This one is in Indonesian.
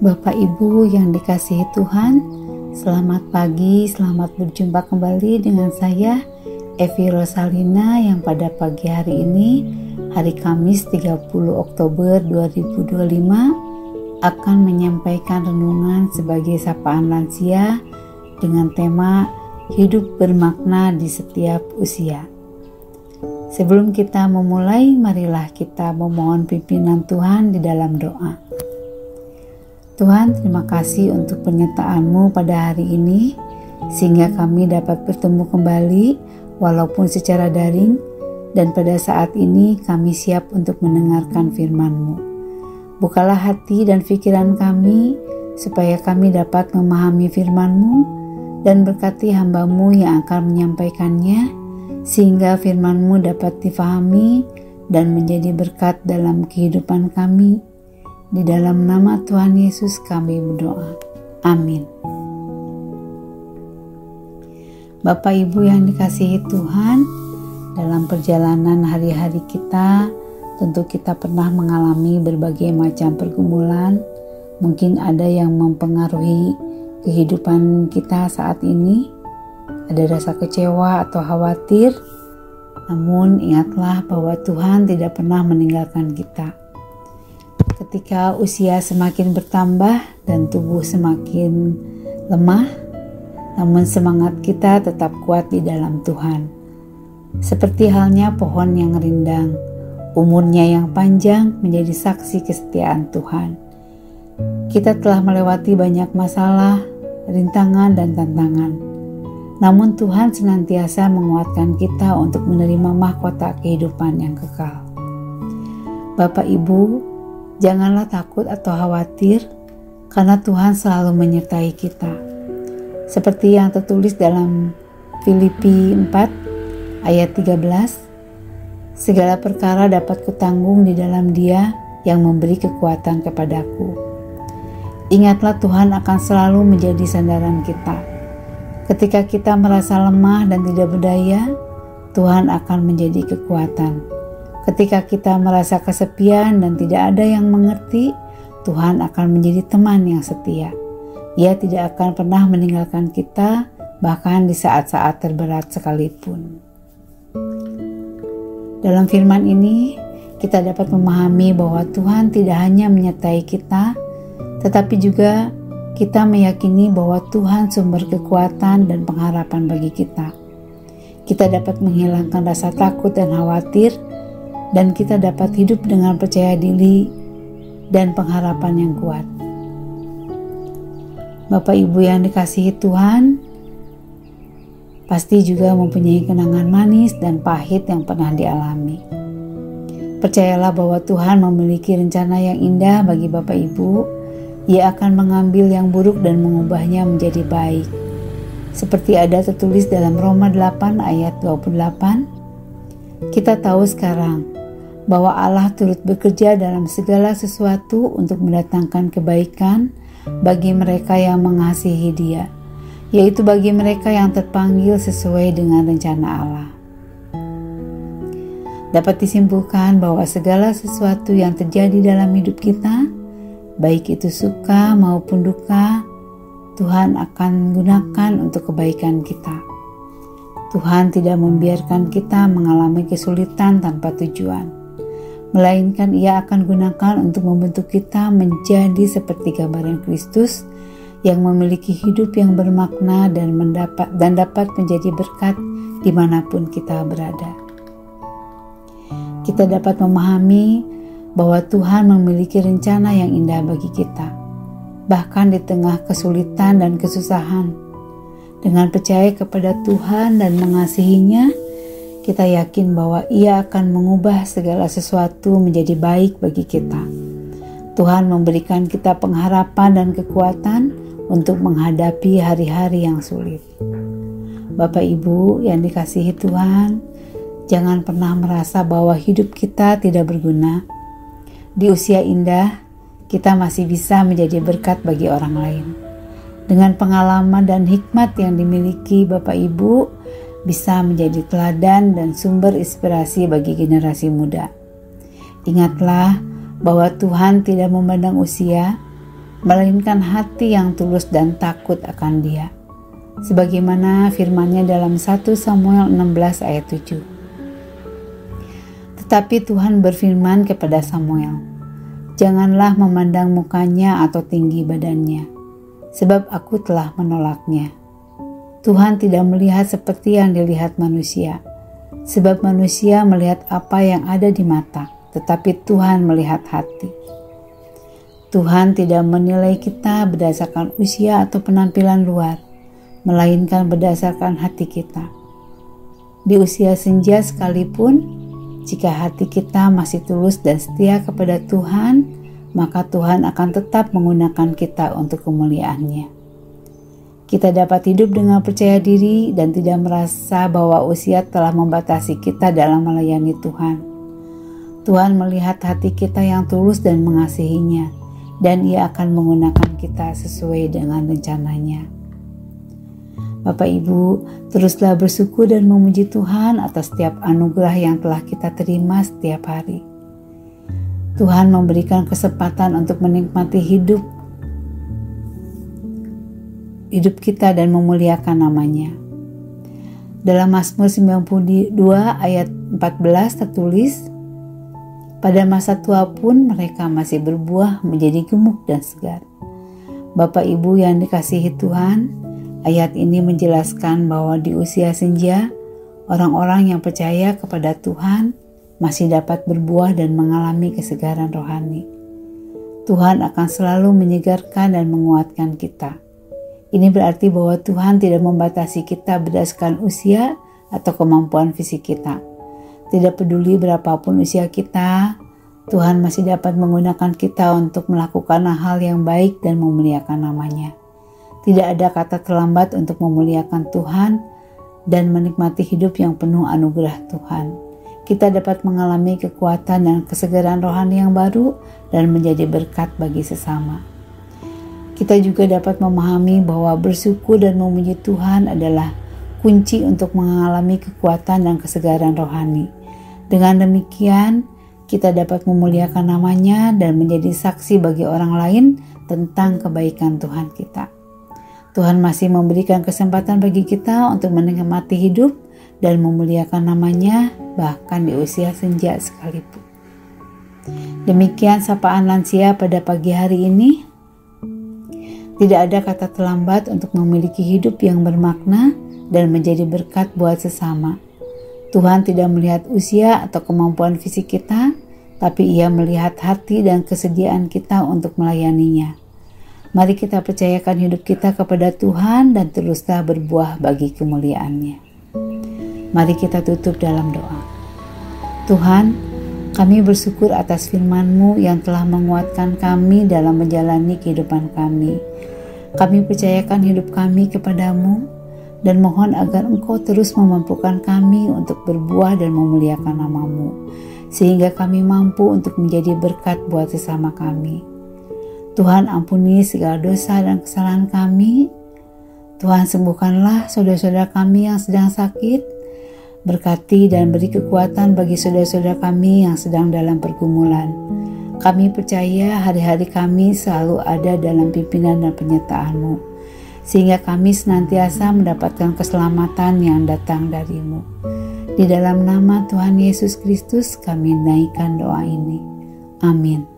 Bapak Ibu yang dikasihi Tuhan, selamat pagi, selamat berjumpa kembali dengan saya Evi Rosalina yang pada pagi hari ini, hari Kamis 30 Oktober 2025 akan menyampaikan renungan sebagai sapaan lansia dengan tema hidup bermakna di setiap usia. Sebelum kita memulai, marilah kita memohon pimpinan Tuhan di dalam doa. Tuhan, terima kasih untuk penyertaan-Mu pada hari ini, sehingga kami dapat bertemu kembali walaupun secara daring, dan pada saat ini kami siap untuk mendengarkan firman-Mu. Bukalah hati dan pikiran kami, supaya kami dapat memahami firman-Mu, dan berkati hamba-Mu yang akan menyampaikannya, sehingga firman-Mu dapat difahami dan menjadi berkat dalam kehidupan kami. Di dalam nama Tuhan Yesus kami berdoa. Amin. Bapak Ibu yang dikasihi Tuhan, dalam perjalanan hari-hari kita, tentu kita pernah mengalami berbagai macam pergumulan. Mungkin ada yang mempengaruhi kehidupan kita saat ini. Ada rasa kecewa atau khawatir. Namun ingatlah bahwa Tuhan tidak pernah meninggalkan kita. Ketika usia semakin bertambah dan tubuh semakin lemah, namun semangat kita tetap kuat di dalam Tuhan. Seperti halnya pohon yang rindang, umurnya yang panjang menjadi saksi kesetiaan Tuhan. Kita telah melewati banyak masalah, rintangan, dan tantangan. Namun Tuhan senantiasa menguatkan kita untuk menerima mahkota kehidupan yang kekal. Bapak Ibu, janganlah takut atau khawatir, karena Tuhan selalu menyertai kita. Seperti yang tertulis dalam Filipi 4 ayat 13, segala perkara dapat kutanggung di dalam Dia yang memberi kekuatan kepadaku. Ingatlah Tuhan akan selalu menjadi sandaran kita. Ketika kita merasa lemah dan tidak berdaya, Tuhan akan menjadi kekuatan. Ketika kita merasa kesepian dan tidak ada yang mengerti, Tuhan akan menjadi teman yang setia. Ia tidak akan pernah meninggalkan kita, bahkan di saat-saat terberat sekalipun. Dalam firman ini, kita dapat memahami bahwa Tuhan tidak hanya menyertai kita, tetapi juga kita meyakini bahwa Tuhan sumber kekuatan dan pengharapan bagi kita. Kita dapat menghilangkan rasa takut dan khawatir, dan kita dapat hidup dengan percaya diri dan pengharapan yang kuat. Bapak Ibu yang dikasihi Tuhan, pasti juga mempunyai kenangan manis dan pahit yang pernah dialami. Percayalah bahwa Tuhan memiliki rencana yang indah bagi Bapak Ibu. Ia akan mengambil yang buruk dan mengubahnya menjadi baik. Seperti ada tertulis dalam Roma 8 ayat 28, kita tahu sekarang bahwa Allah turut bekerja dalam segala sesuatu untuk mendatangkan kebaikan bagi mereka yang mengasihi Dia, yaitu bagi mereka yang terpanggil sesuai dengan rencana Allah. Dapat disimpulkan bahwa segala sesuatu yang terjadi dalam hidup kita, baik itu suka maupun duka, Tuhan akan gunakan untuk kebaikan kita. Tuhan tidak membiarkan kita mengalami kesulitan tanpa tujuan, melainkan Ia akan gunakan untuk membentuk kita menjadi seperti gambaran Kristus yang memiliki hidup yang bermakna dan dapat menjadi berkat dimanapun kita berada. Kita dapat memahami bahwa Tuhan memiliki rencana yang indah bagi kita, bahkan di tengah kesulitan dan kesusahan. Dengan percaya kepada Tuhan dan mengasihinya, kita yakin bahwa Ia akan mengubah segala sesuatu menjadi baik bagi kita. Tuhan memberikan kita pengharapan dan kekuatan untuk menghadapi hari-hari yang sulit. Bapak Ibu yang dikasihi Tuhan, jangan pernah merasa bahwa hidup kita tidak berguna. Di usia indah, kita masih bisa menjadi berkat bagi orang lain. Dengan pengalaman dan hikmat yang dimiliki Bapak Ibu, bisa menjadi teladan dan sumber inspirasi bagi generasi muda. Ingatlah bahwa Tuhan tidak memandang usia, melainkan hati yang tulus dan takut akan Dia. Sebagaimana firman-Nya dalam 1 Samuel 16 ayat 7. Tetapi Tuhan berfirman kepada Samuel, "Janganlah memandang mukanya atau tinggi badannya, sebab aku telah menolaknya." Tuhan tidak melihat seperti yang dilihat manusia, sebab manusia melihat apa yang ada di mata, tetapi Tuhan melihat hati. Tuhan tidak menilai kita berdasarkan usia atau penampilan luar, melainkan berdasarkan hati kita. Di usia senja sekalipun, jika hati kita masih tulus dan setia kepada Tuhan, maka Tuhan akan tetap menggunakan kita untuk kemuliaan-Nya. Kita dapat hidup dengan percaya diri dan tidak merasa bahwa usia telah membatasi kita dalam melayani Tuhan. Tuhan melihat hati kita yang tulus dan mengasihinya, dan Ia akan menggunakan kita sesuai dengan rencana-Nya. Bapak Ibu, teruslah bersyukur dan memuji Tuhan atas setiap anugerah yang telah kita terima setiap hari. Tuhan memberikan kesempatan untuk menikmati hidup kita dan memuliakan nama-Nya. Dalam Mazmur 92 ayat 14 tertulis, "Pada masa tua pun mereka masih berbuah menjadi gemuk dan segar." Bapak Ibu yang dikasihi Tuhan, ayat ini menjelaskan bahwa di usia senja, orang-orang yang percaya kepada Tuhan masih dapat berbuah dan mengalami kesegaran rohani. Tuhan akan selalu menyegarkan dan menguatkan kita. Ini berarti bahwa Tuhan tidak membatasi kita berdasarkan usia atau kemampuan fisik kita. Tidak peduli berapapun usia kita, Tuhan masih dapat menggunakan kita untuk melakukan hal yang baik dan memuliakan nama-Nya. Tidak ada kata terlambat untuk memuliakan Tuhan dan menikmati hidup yang penuh anugerah Tuhan. Kita dapat mengalami kekuatan dan kesegaran rohani yang baru dan menjadi berkat bagi sesama. Kita juga dapat memahami bahwa bersyukur dan memuji Tuhan adalah kunci untuk mengalami kekuatan dan kesegaran rohani. Dengan demikian, kita dapat memuliakan nama-Nya dan menjadi saksi bagi orang lain tentang kebaikan Tuhan kita. Tuhan masih memberikan kesempatan bagi kita untuk menikmati hidup dan memuliakan nama-Nya bahkan di usia senja sekalipun. Demikian sapaan lansia pada pagi hari ini. Tidak ada kata terlambat untuk memiliki hidup yang bermakna dan menjadi berkat buat sesama. Tuhan tidak melihat usia atau kemampuan fisik kita, tapi Ia melihat hati dan kesediaan kita untuk melayani-Nya. Mari kita percayakan hidup kita kepada Tuhan dan teruslah berbuah bagi kemuliaan-Nya. Mari kita tutup dalam doa. Tuhan, kami bersyukur atas firman-Mu yang telah menguatkan kami dalam menjalani kehidupan kami. Kami percayakan hidup kami kepada-Mu dan mohon agar Engkau terus memampukan kami untuk berbuah dan memuliakan nama-Mu, sehingga kami mampu untuk menjadi berkat buat sesama kami. Tuhan, ampuni segala dosa dan kesalahan kami. Tuhan, sembuhkanlah saudara-saudara kami yang sedang sakit. Berkati dan beri kekuatan bagi saudara-saudara kami yang sedang dalam pergumulan. Kami percaya hari-hari kami selalu ada dalam pimpinan dan penyertaan-Mu, sehingga kami senantiasa mendapatkan keselamatan yang datang dari-Mu. Di dalam nama Tuhan Yesus Kristus kami naikkan doa ini. Amin.